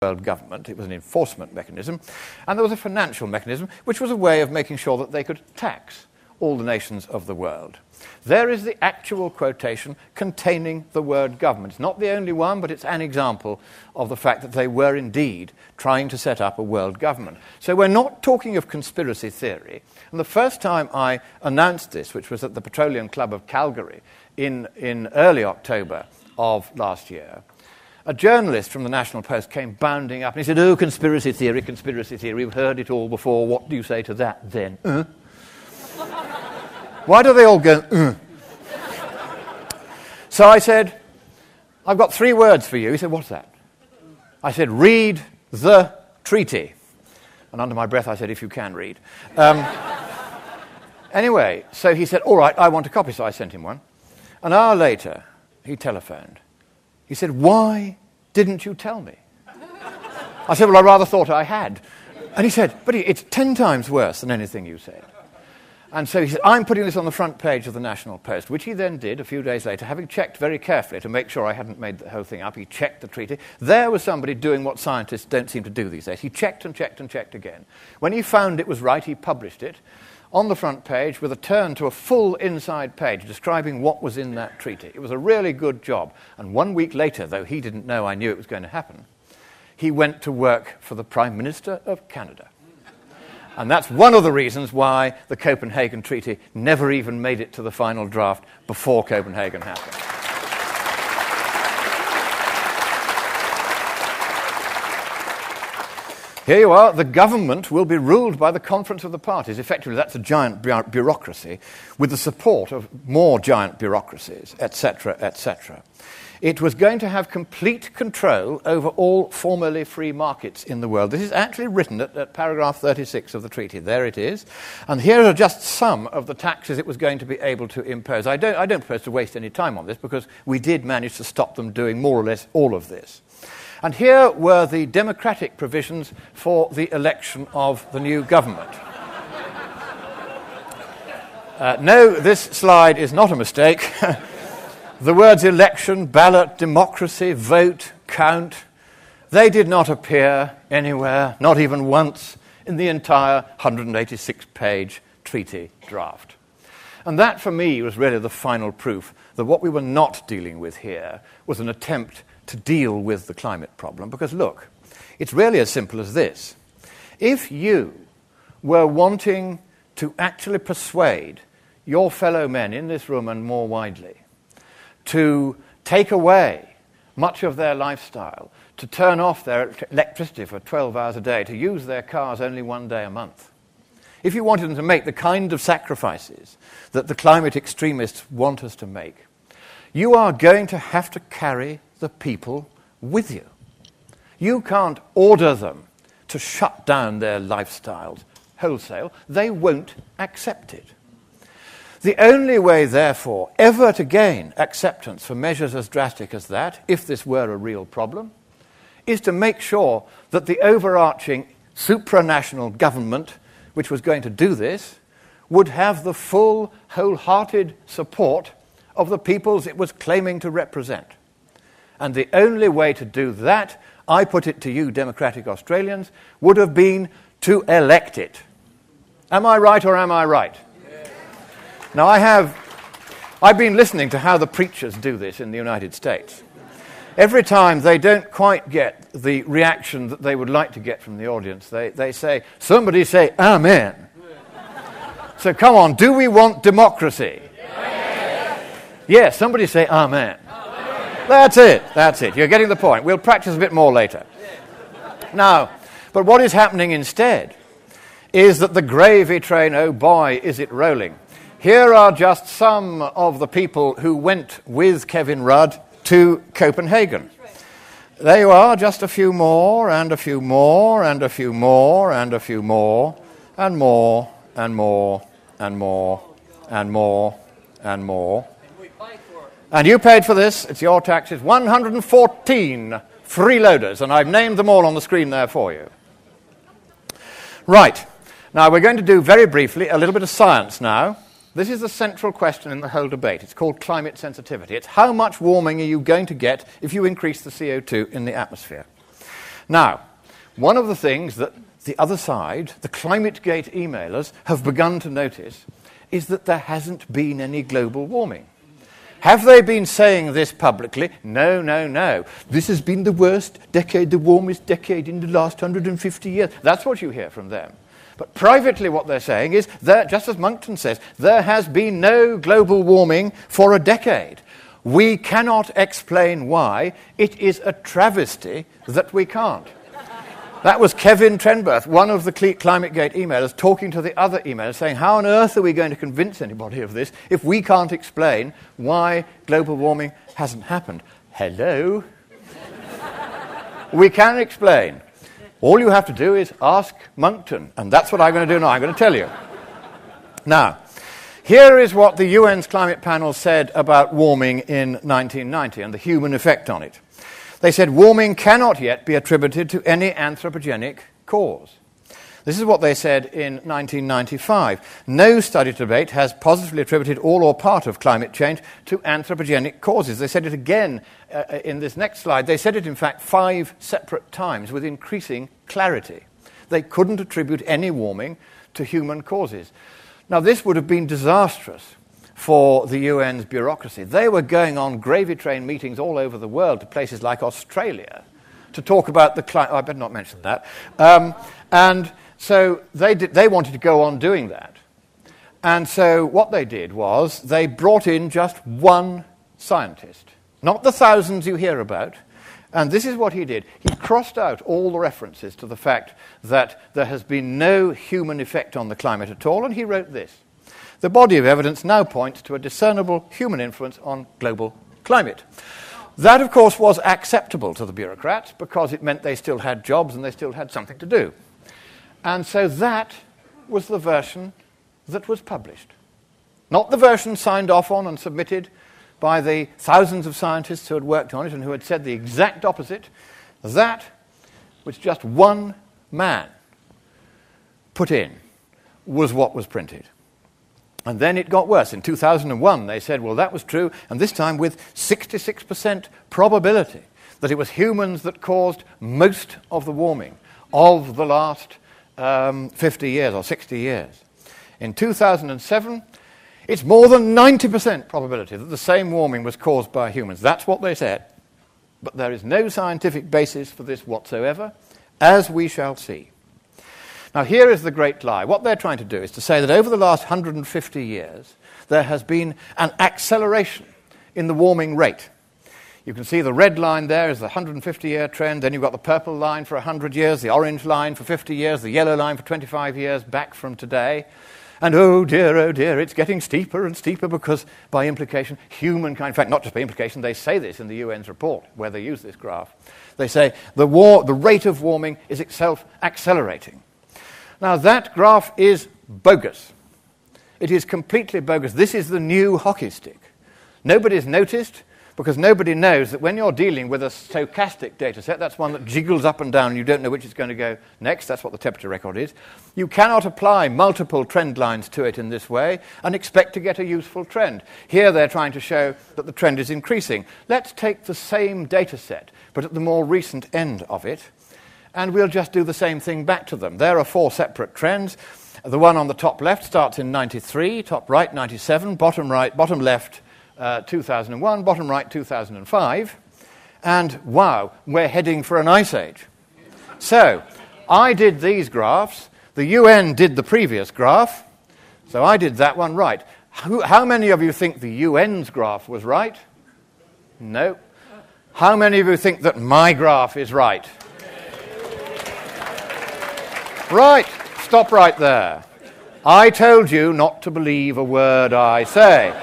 world government. It was an enforcement mechanism. And there was a financial mechanism, which was a way of making sure that they could tax all the nations of the world. There is the actual quotation containing the word government. It's not the only one, but it's an example of the fact that they were indeed trying to set up a world government. So we're not talking of conspiracy theory. And the first time I announced this, which was at the Petroleum Club of Calgary in early October of last year, a journalist from the National Post came bounding up and he said, "Oh, conspiracy theory, we've heard it all before. What do you say to that then?" Why do they all go, So I said, "I've got 3 words for you." He said, "What's that?" I said, "Read the treaty." And under my breath I said, "If you can read." Anyway, so he said, "All right, I want a copy." So I sent him one. An hour later, he telephoned. He said, "Why didn't you tell me?" I said, "Well, I rather thought I had." And he said, "But it's 10 times worse than anything you said." And so he said, "I'm putting this on the front page of the National Post," which he then did a few days later, having checked very carefully to make sure I hadn't made the whole thing up. He checked the treaty. There was somebody doing what scientists don't seem to do these days. He checked and checked and checked again. When he found it was right, he published it on the front page with a turn to a full inside page describing what was in that treaty. It was a really good job. And 1 week later, though he didn't know I knew it was going to happen, he went to work for the Prime Minister of Canada. And that's one of the reasons why the Copenhagen Treaty never even made it to the final draft before Copenhagen happened. Here you are. The government will be ruled by the Conference of the Parties. Effectively, that's a giant bureaucracy with the support of more giant bureaucracies, etc., etc. It was going to have complete control over all formerly free markets in the world. This is actually written at paragraph 36 of the treaty. There it is. And here are just some of the taxes it was going to be able to impose. I don't propose to waste any time on this because we did manage to stop them doing more or less all of this. And here were the democratic provisions for the election of the new government. No, this slide is not a mistake. The words election, ballot, democracy, vote, count, they did not appear anywhere, not even once, in the entire 186-page treaty draft. And that, for me, was really the final proof that what we were not dealing with here was an attempt to deal with the climate problem. Because, look, it's really as simple as this. If you were wanting to actually persuade your fellow men in this room and more widely to take away much of their lifestyle, to turn off their electricity for 12 hours a day, to use their cars only 1 day a month, if you wanted them to make the kind of sacrifices that the climate extremists want us to make, you are going to have to carry the people with you. You can't order them to shut down their lifestyles wholesale. They won't accept it. The only way, therefore, ever to gain acceptance for measures as drastic as that, if this were a real problem, is to make sure that the overarching supranational government, which was going to do this, would have the full, wholehearted support of the peoples it was claiming to represent. And the only way to do that, I put it to you, democratic Australians, would have been to elect it. Am I right or am I right? Now, I've been listening to how the preachers do this in the United States. Every time they don't quite get the reaction that they would like to get from the audience, they say, "Somebody say amen." So come on, do we want democracy? Yes, somebody say amen. That's it. You're getting the point. We'll practice a bit more later. Now, but what is happening instead is that the gravy train, oh boy, is it rolling. Here are just some of the people who went with Kevin Rudd to Copenhagen. There you are, just a few more, and a few more, and a few more, and a few more, and more, and more, and more, and more, and more. And you paid for this, it's your taxes, 114 freeloaders, and I've named them all on the screen there for you. Right, now we're going to do very briefly a little bit of science now. This is the central question in the whole debate. It's called climate sensitivity. It's how much warming are you going to get if you increase the CO2 in the atmosphere. Now, one of the things that the other side, the ClimateGate emailers, have begun to notice is that there hasn't been any global warming. Have they been saying this publicly? No, no, no. This has been the worst decade, the warmest decade in the last 150 years. That's what you hear from them. But privately what they're saying is, that, just as Monckton says, there has been no global warming for a decade. We cannot explain why. It is a travesty that we can't. That was Kevin Trenberth, one of the ClimateGate emailers, talking to the other emailers, saying, how on earth are we going to convince anybody of this if we can't explain why global warming hasn't happened? Hello? We can explain. All you have to do is ask Monckton, and that's what I'm going to do now. I'm going to tell you. Now, here is what the UN's climate panel said about warming in 1990 and the human effect on it. They said warming cannot yet be attributed to any anthropogenic cause. This is what they said in 1995. No study to date has positively attributed all or part of climate change to anthropogenic causes. They said it again in this next slide. They said it, in fact, 5 separate times with increasing clarity. They couldn't attribute any warming to human causes. Now, this would have been disastrous for the UN's bureaucracy. They were going on gravy train meetings all over the world to places like Australia to talk about the climate. I better not mention that. And so they wanted to go on doing that. And so what they did was they brought in just one scientist, not the thousands you hear about. And this is what he did. He crossed out all the references to the fact that there has been no human effect on the climate at all, and he wrote this. The body of evidence now points to a discernible human influence on global climate. That, of course, was acceptable to the bureaucrats because it meant they still had jobs and they still had something to do. And so that was the version that was published. Not the version signed off on and submitted by the thousands of scientists who had worked on it and who had said the exact opposite. That, which just one man put in, was what was printed. And then it got worse. In 2001, they said, well, that was true, and this time with 66% probability that it was humans that caused most of the warming of the last 50 years or 60 years. In 2007, it's more than 90% probability that the same warming was caused by humans. That's what they said. But there is no scientific basis for this whatsoever, as we shall see. Now, here is the great lie. What they're trying to do is to say that over the last 150 years, there has been an acceleration in the warming rate. You can see the red line there is the 150-year trend. Then you've got the purple line for 100 years, the orange line for 50 years, the yellow line for 25 years back from today. And oh dear, it's getting steeper and steeper because, by implication, humankind, in fact, not just by implication, they say this in the UN's report where they use this graph. They say the rate of warming is itself accelerating. Now, that graph is bogus. It is completely bogus. This is the new hockey stick. Nobody's noticed because nobody knows that when you're dealing with a stochastic data set, that's one that jiggles up and down, and you don't know which is going to go next. That's what the temperature record is. You cannot apply multiple trend lines to it in this way and expect to get a useful trend. Here they're trying to show that the trend is increasing. Let's take the same data set, but at the more recent end of it, and we'll just do the same thing back to them. There are 4 separate trends. The one on the top left starts in 93, top right 97, bottom left 2001, bottom right 2005. And wow, we're heading for an ice age. So I did these graphs. The UN did the previous graph. So I did that one right. How many of you think the UN's graph was right? No. How many of you think that my graph is right? Right, stop right there. I told you not to believe a word I say.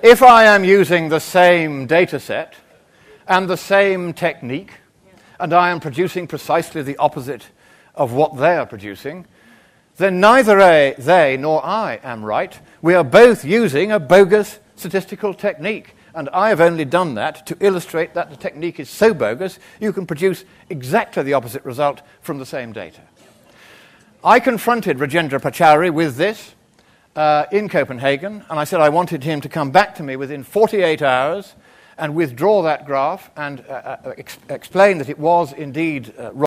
If I am using the same data set and the same technique, and I am producing precisely the opposite of what they are producing, then neither they nor I am right. We are both using a bogus statistical technique. And I have only done that to illustrate that the technique is so bogus, you can produce exactly the opposite result from the same data. I confronted Rajendra Pachauri with this in Copenhagen, and I said I wanted him to come back to me within 48 hours and withdraw that graph and explain that it was indeed wrong.